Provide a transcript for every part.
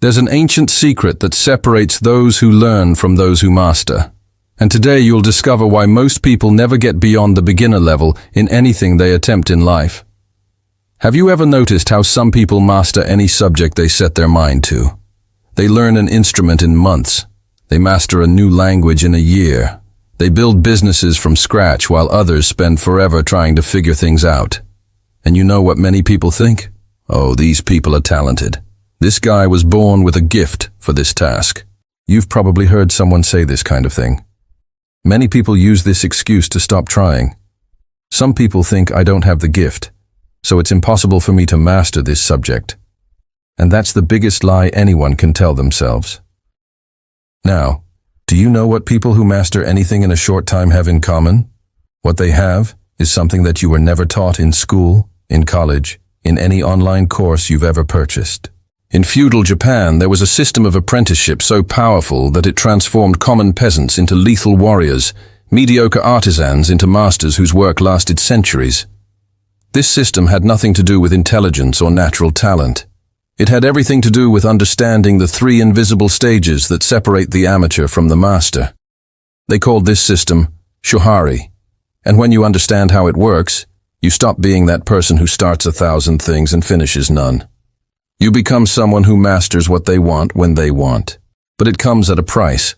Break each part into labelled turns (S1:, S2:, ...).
S1: There's an ancient secret that separates those who learn from those who master. And today you'll discover why most people never get beyond the beginner level in anything they attempt in life. Have you ever noticed how some people master any subject they set their mind to? They learn an instrument in months. They master a new language in a year. They build businesses from scratch while others spend forever trying to figure things out. And you know what many people think? Oh, these people are talented. This guy was born with a gift for this task. You've probably heard someone say this kind of thing. Many people use this excuse to stop trying. Some people think I don't have the gift, so it's impossible for me to master this subject. And that's the biggest lie anyone can tell themselves. Now, do you know what people who master anything in a short time have in common? What they have is something that you were never taught in school, in college, in any online course you've ever purchased. In feudal Japan, there was a system of apprenticeship so powerful that it transformed common peasants into lethal warriors, mediocre artisans into masters whose work lasted centuries. This system had nothing to do with intelligence or natural talent. It had everything to do with understanding the three invisible stages that separate the amateur from the master. They called this system Shuhari. And when you understand how it works, you stop being that person who starts 1,000 things and finishes none. You become someone who masters what they want when they want. But it comes at a price.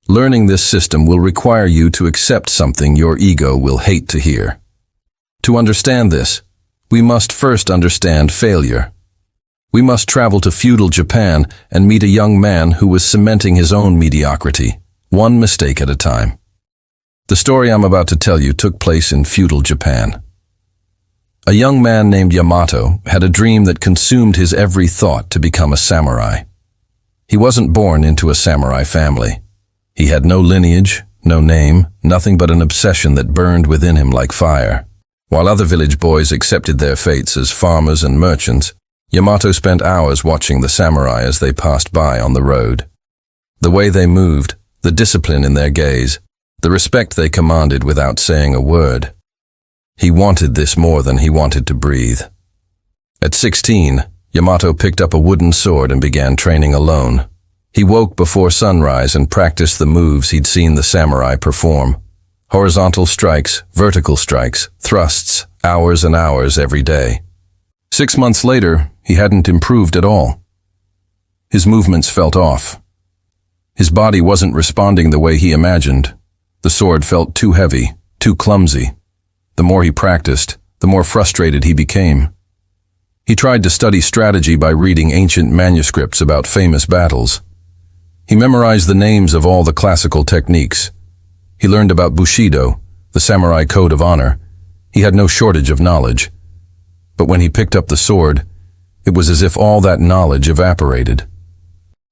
S1: Learning this system will require you to accept something your ego will hate to hear. To understand this, we must first understand failure. We must travel to feudal Japan and meet a young man who was cementing his own mediocrity, one mistake at a time. The story I'm about to tell you took place in feudal Japan. A young man named Yamato had a dream that consumed his every thought to become a samurai. He wasn't born into a samurai family. He had no lineage, no name, nothing but an obsession that burned within him like fire. While other village boys accepted their fates as farmers and merchants, Yamato spent hours watching the samurai as they passed by on the road. The way they moved, the discipline in their gaze, the respect they commanded without saying a word. He wanted this more than he wanted to breathe. At 16, Yamato picked up a wooden sword and began training alone. He woke before sunrise and practiced the moves he'd seen the samurai perform. Horizontal strikes, vertical strikes, thrusts, hours and hours every day. 6 months later, he hadn't improved at all. His movements felt off. His body wasn't responding the way he imagined. The sword felt too heavy, too clumsy. The more he practiced, the more frustrated he became. He tried to study strategy by reading ancient manuscripts about famous battles. He memorized the names of all the classical techniques. He learned about Bushido, the samurai code of honor. He had no shortage of knowledge. But when he picked up the sword, it was as if all that knowledge evaporated.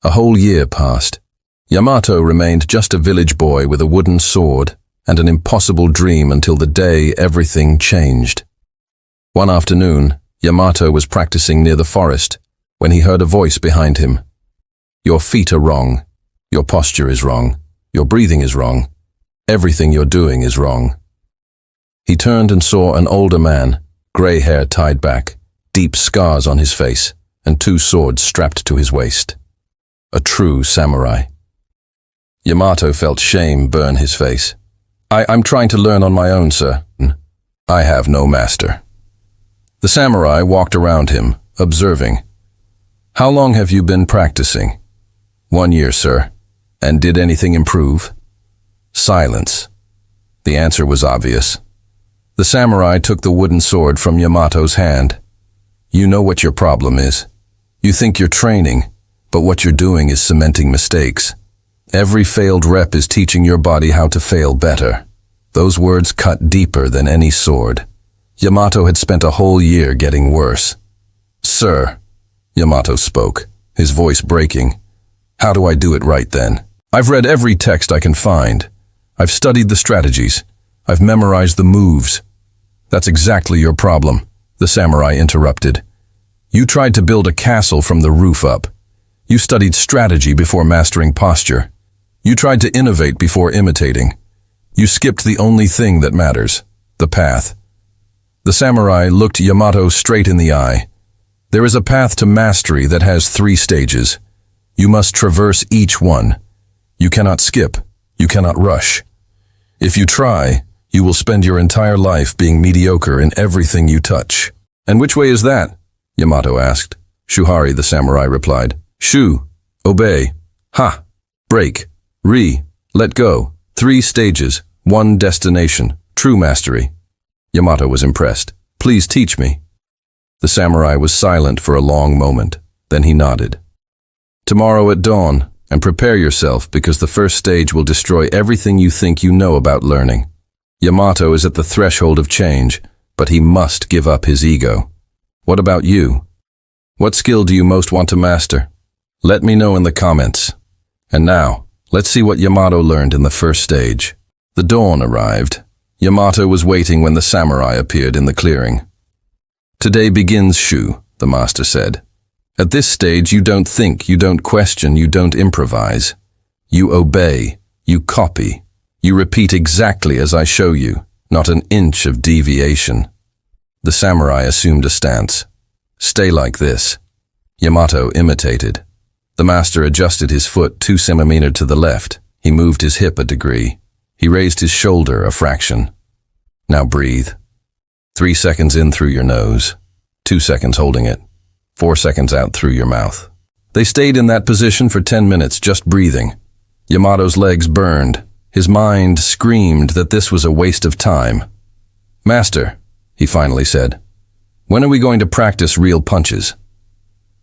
S1: A whole year passed. Yamato remained just a village boy with a wooden sword and an impossible dream until the day everything changed. One afternoon, Yamato was practicing near the forest when he heard a voice behind him. Your feet are wrong. Your posture is wrong. Your breathing is wrong. Everything you're doing is wrong. He turned and saw an older man, gray hair tied back, deep scars on his face, and 2 swords strapped to his waist. A true samurai. Yamato felt shame burn his face. I'm trying to learn on my own, sir. I have no master. The samurai walked around him, observing. How long have you been practicing? 1 year, sir. And did anything improve? Silence. The answer was obvious. The samurai took the wooden sword from Yamato's hand. You know what your problem is. You think you're training, but what you're doing is cementing mistakes. Every failed rep is teaching your body how to fail better. Those words cut deeper than any sword. Yamato had spent a whole year getting worse. Sir, Yamato spoke, his voice breaking. How do I do it right then? I've read every text I can find. I've studied the strategies. I've memorized the moves. That's exactly your problem, the samurai interrupted. You tried to build a castle from the roof up. You studied strategy before mastering posture. You tried to innovate before imitating. You skipped the only thing that matters, the path. The samurai looked Yamato straight in the eye. There is a path to mastery that has 3 stages. You must traverse each one. You cannot skip. You cannot rush. If you try, you will spend your entire life being mediocre in everything you touch. And which way is that? Yamato asked. Shuhari the samurai replied. Shu, obey. Ha, break. Ri, let go. 3 stages, 1 destination, true mastery. Yamato was impressed. Please teach me. The samurai was silent for a long moment. Then he nodded. Tomorrow at dawn, and prepare yourself because the first stage will destroy everything you think you know about learning. Yamato is at the threshold of change, but he must give up his ego. What about you? What skill do you most want to master? Let me know in the comments. And now, let's see what Yamato learned in the first stage. The dawn arrived. Yamato was waiting when the samurai appeared in the clearing. Today begins, Shu, the master said. At this stage, you don't think, you don't question, you don't improvise. You obey, you copy, you repeat exactly as I show you, not an inch of deviation. The samurai assumed a stance. Stay like this. Yamato imitated. The master adjusted his foot 2 centimeters to the left. He moved his hip a degree. He raised his shoulder a fraction. Now breathe. 3 seconds in through your nose. 2 seconds holding it. 4 seconds out through your mouth. They stayed in that position for 10 minutes, just breathing. Yamato's legs burned. His mind screamed that this was a waste of time. Master, he finally said, when are we going to practice real punches?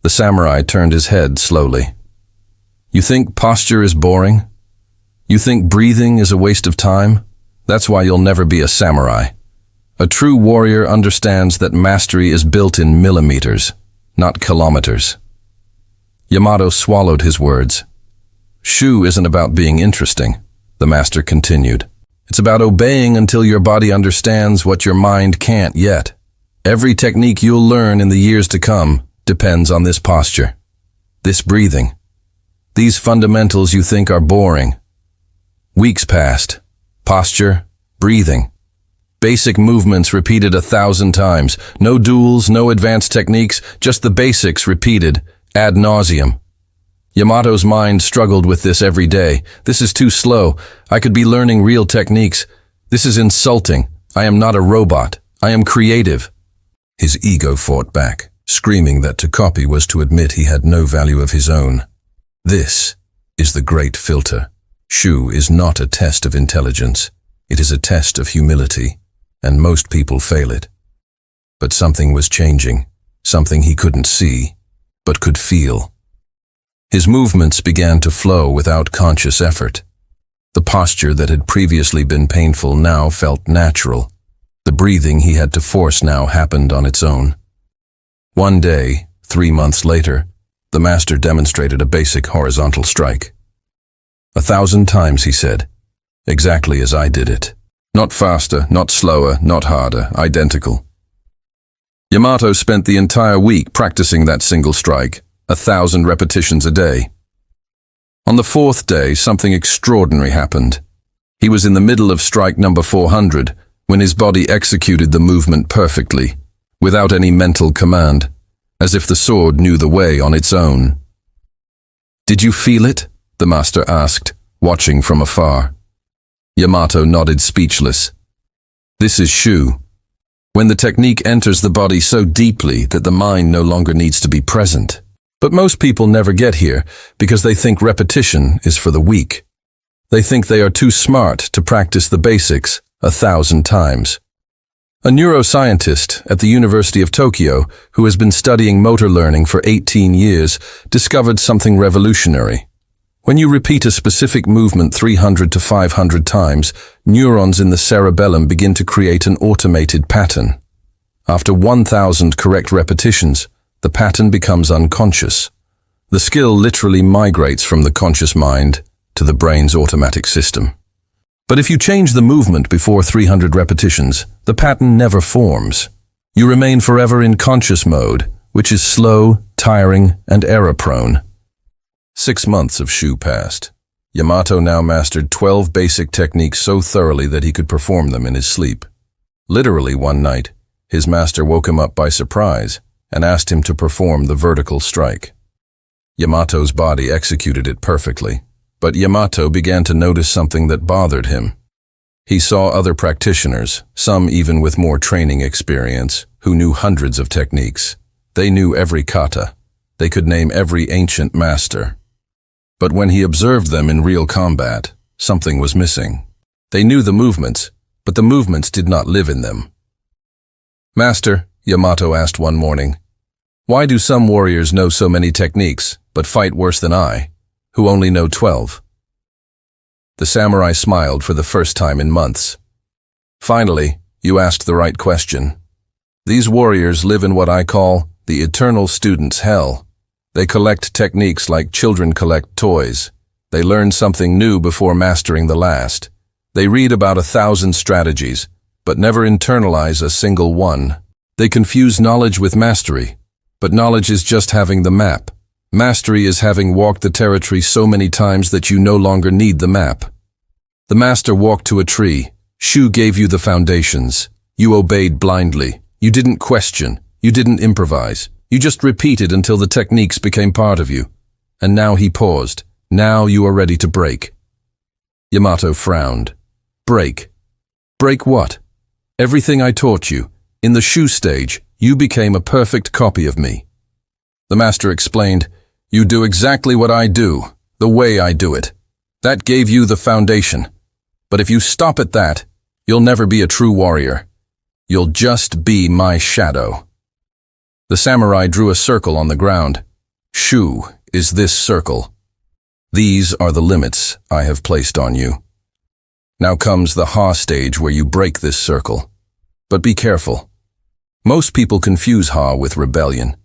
S1: The samurai turned his head slowly. You think posture is boring? You think breathing is a waste of time? That's why you'll never be a samurai. A true warrior understands that mastery is built in millimeters, not kilometers. Yamato swallowed his words. Shu isn't about being interesting, the master continued. It's about obeying until your body understands what your mind can't yet. Every technique you'll learn in the years to come depends on this posture, this breathing. These fundamentals you think are boring. Weeks passed. Posture, breathing. Basic movements repeated 1,000 times. No duels, no advanced techniques, just the basics repeated, ad nauseum. Yamato's mind struggled with this every day. This is too slow. I could be learning real techniques. This is insulting. I am not a robot. I am creative. His ego fought back, screaming that to copy was to admit he had no value of his own. This is the great filter. Shu is not a test of intelligence. It is a test of humility. And most people fail it. But something was changing, something he couldn't see, but could feel. His movements began to flow without conscious effort. The posture that had previously been painful now felt natural. The breathing he had to force now happened on its own. One day, 3 months later, the master demonstrated a basic horizontal strike. 1,000 times, he said, exactly as I did it. Not faster, not slower, not harder, identical. Yamato spent the entire week practicing that single strike, 1,000 repetitions a day. On the 4th day, something extraordinary happened. He was in the middle of strike number 400 when his body executed the movement perfectly, without any mental command, as if the sword knew the way on its own. Did you feel it? The master asked, watching from afar. Yamato nodded speechless. This is Shu. When the technique enters the body so deeply that the mind no longer needs to be present. But most people never get here because they think repetition is for the weak. They think they are too smart to practice the basics 1,000 times. A neuroscientist at the University of Tokyo, who has been studying motor learning for 18 years, discovered something revolutionary. When you repeat a specific movement 300 to 500 times, neurons in the cerebellum begin to create an automated pattern. After 1,000 correct repetitions, the pattern becomes unconscious. The skill literally migrates from the conscious mind to the brain's automatic system. But if you change the movement before 300 repetitions, the pattern never forms. You remain forever in conscious mode, which is slow, tiring, and error-prone. 6 months of Shu passed. Yamato now mastered 12 basic techniques so thoroughly that he could perform them in his sleep. Literally one night, his master woke him up by surprise and asked him to perform the vertical strike. Yamato's body executed it perfectly, but Yamato began to notice something that bothered him. He saw other practitioners, some even with more training experience, who knew hundreds of techniques. They knew every kata. They could name every ancient master. But when he observed them in real combat, something was missing. They knew the movements, but the movements did not live in them. "Master," Yamato asked one morning, "why do some warriors know so many techniques, but fight worse than I, who only know 12? The samurai smiled for the first time in months. "Finally, you asked the right question. These warriors live in what I call the eternal student's hell. They collect techniques like children collect toys. They learn something new before mastering the last. They read about 1,000 strategies, but never internalize a single one. They confuse knowledge with mastery, but knowledge is just having the map. Mastery is having walked the territory so many times that you no longer need the map. The master walked to a tree. Shu gave you the foundations. You obeyed blindly. You didn't question. You didn't improvise. You just repeated until the techniques became part of you. And now he paused. Now you are ready to break." Yamato frowned. "Break? Break what? Everything I taught you. In the Shu stage, you became a perfect copy of me." The master explained, "You do exactly what I do, the way I do it. That gave you the foundation. But if you stop at that, you'll never be a true warrior. You'll just be my shadow." The samurai drew a circle on the ground. "Shu is this circle. These are the limits I have placed on you. Now comes the Ha stage where you break this circle. But be careful. Most people confuse Ha with rebellion.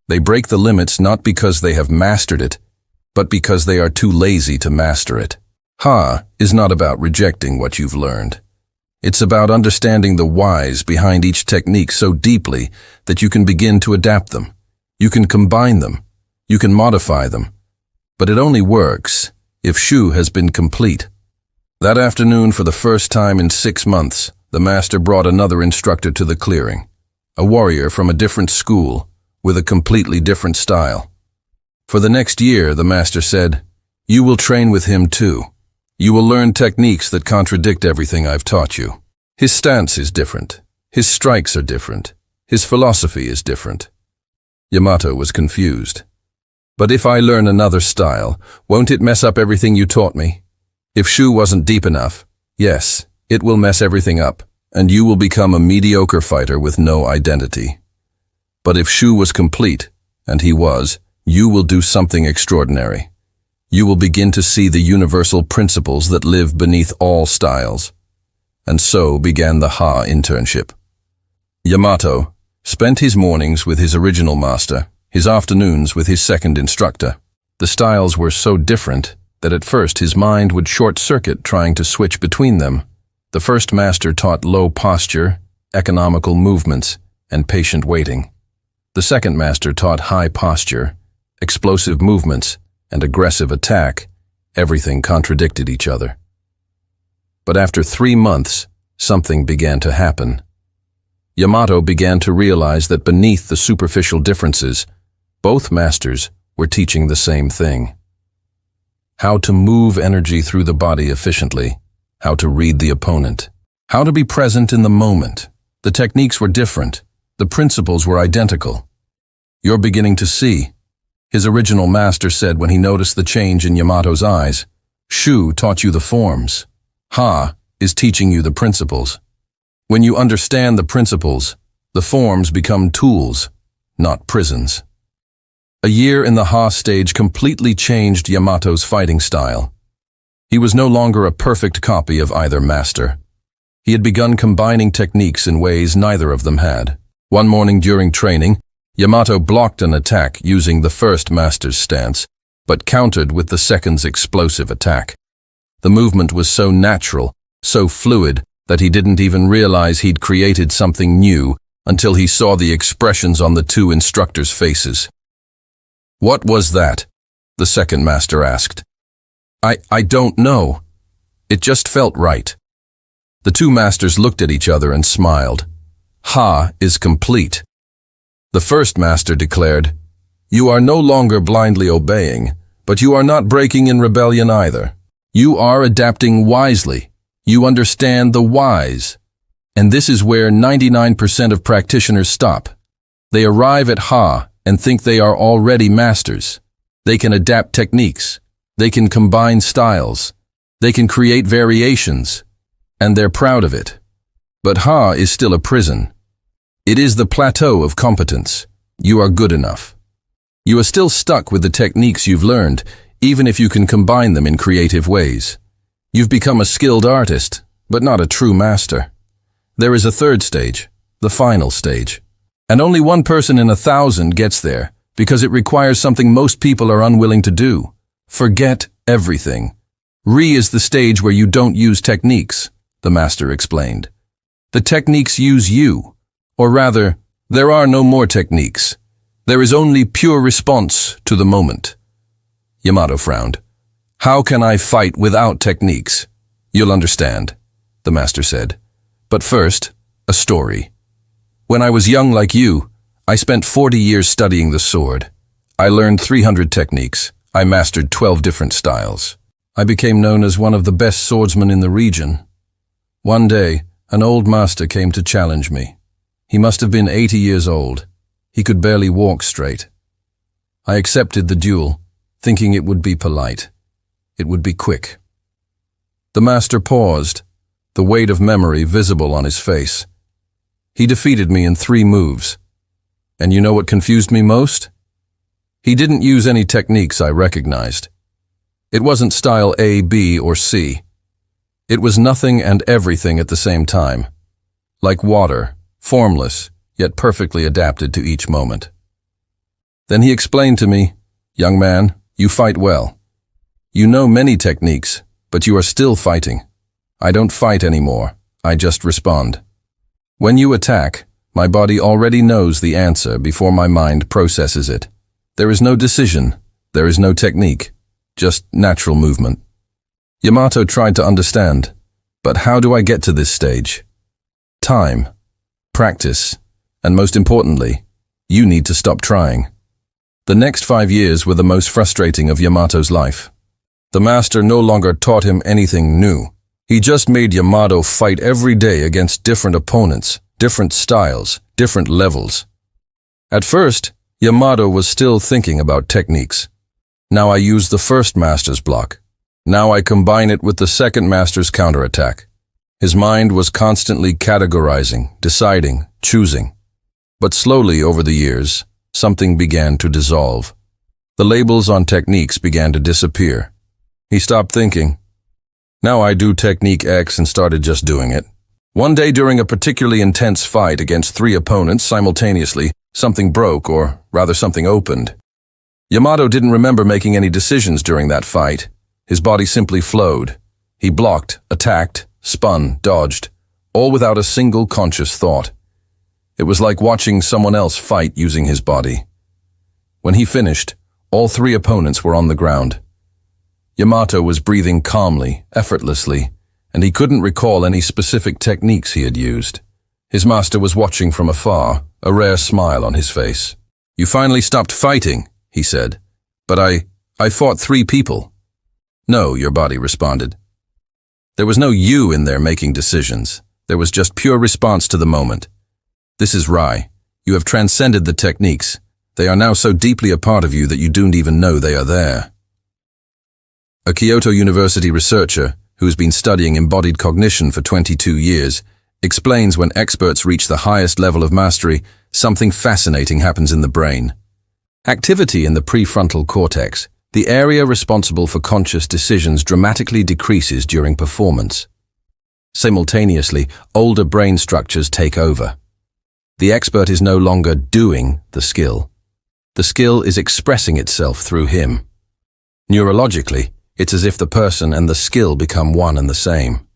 S1: They break the limits not because they have mastered it, but because they are too lazy to master it. Ha is not about rejecting what you've learned. It's about understanding the whys behind each technique so deeply that you can begin to adapt them. You can combine them. You can modify them. But it only works if Shu has been complete. That afternoon, for the first time in 6 months, the master brought another instructor to the clearing, a warrior from a different school, with a completely different style. For the next year, the master said, "You will train with him too. You will learn techniques that contradict everything I've taught you. His stance is different. His strikes are different. His philosophy is different." Yamato was confused. "But if I learn another style, won't it mess up everything you taught me? If Shu wasn't deep enough, yes, it will mess everything up, and you will become a mediocre fighter with no identity. But if Shu was complete, and he was, you will do something extraordinary. You will begin to see the universal principles that live beneath all styles." And so began the Ha internship. Yamato spent his mornings with his original master, his afternoons with his second instructor. The styles were so different that at first his mind would short-circuit trying to switch between them. The first master taught low posture, economical movements, and patient waiting. The second master taught high posture, explosive movements, and aggressive attack. Everything contradicted each other. But after 3 months, something began to happen. Yamato began to realize that beneath the superficial differences, both masters were teaching the same thing. How to move energy through the body efficiently, how to read the opponent, how to be present in the moment. The techniques were different. The principles were identical. "You're beginning to see," his original master said when he noticed the change in Yamato's eyes. "Shu taught you the forms. Ha is teaching you the principles. When you understand the principles, the forms become tools, not prisons." A year in the Ha stage completely changed Yamato's fighting style. He was no longer a perfect copy of either master. He had begun combining techniques in ways neither of them had. One morning during training, Yamato blocked an attack using the first master's stance, but countered with the second's explosive attack. The movement was so natural, so fluid, that he didn't even realize he'd created something new until he saw the expressions on the two instructors' faces. "What was that?" the second master asked. I don't know. It just felt right." The two masters looked at each other and smiled. "Ha is complete." The first master declared, You are no longer blindly obeying, but you are not breaking in rebellion either. You are adapting wisely. You understand the whys. And this is where 99% of practitioners stop. They arrive at Ha and think they are already masters. They can adapt techniques. They can combine styles. They can create variations. And they're proud of it. But Ha is still a prison. It is the plateau of competence. You are good enough. You are still stuck with the techniques you've learned, even if you can combine them in creative ways. You've become a skilled artist, but not a true master. There is a third stage, the final stage. And only one person in 1,000 gets there, because it requires something most people are unwilling to do. Forget everything. Re is the stage where you don't use techniques, the master explained. The techniques use you. Or rather, there are no more techniques. There is only pure response to the moment. Yamato frowned. How can I fight without techniques? You'll understand, the master said. But first, a story. When I was young like you, I spent 40 years studying the sword. I learned 300 techniques. I mastered 12 different styles. I became known as one of the best swordsmen in the region. One day, an old master came to challenge me. He must have been 80 years old. He could barely walk straight. I accepted the duel, thinking it would be polite. It would be quick. The master paused, the weight of memory visible on his face. He defeated me in 3 moves. And you know what confused me most? He didn't use any techniques I recognized. It wasn't style A, B, or C. It was nothing and everything at the same time. Like water, formless, yet perfectly adapted to each moment. Then he explained to me, "Young man, you fight well. You know many techniques, but you are still fighting. I don't fight anymore, I just respond. When you attack, my body already knows the answer before my mind processes it. There is no decision, there is no technique, just natural movement." Yamato tried to understand, but how do I get to this stage? Time, practice, and most importantly, you need to stop trying. The next 5 years were the most frustrating of Yamato's life. The master no longer taught him anything new. He just made Yamato fight every day against different opponents, different styles, different levels. At first, Yamato was still thinking about techniques. Now I use the first master's block. Now I combine it with the second master's counterattack. His mind was constantly categorizing, deciding, choosing. But slowly over the years, something began to dissolve. The labels on techniques began to disappear. He stopped thinking. Now I do technique X and started just doing it. One day during a particularly intense fight against 3 opponents simultaneously, something broke, or rather something opened. Yamato didn't remember making any decisions during that fight. His body simply flowed. He blocked, attacked, spun, dodged, all without a single conscious thought. It was like watching someone else fight using his body. When he finished, all 3 opponents were on the ground. Yamato was breathing calmly, effortlessly, and he couldn't recall any specific techniques he had used. His master was watching from afar, a rare smile on his face. "You finally stopped fighting," he said. "But I fought 3 people." "No," your body responded. There was no you in there making decisions. There was just pure response to the moment. This is Rai. You have transcended the techniques. They are now so deeply a part of you that you don't even know they are there. A Kyoto University researcher, who has been studying embodied cognition for 22 years, explains when experts reach the highest level of mastery, something fascinating happens in the brain. Activity in the prefrontal cortex, the area responsible for conscious decisions, dramatically decreases during performance. Simultaneously, older brain structures take over. The expert is no longer doing the skill. The skill is expressing itself through him. Neurologically, it's as if the person and the skill become one and the same.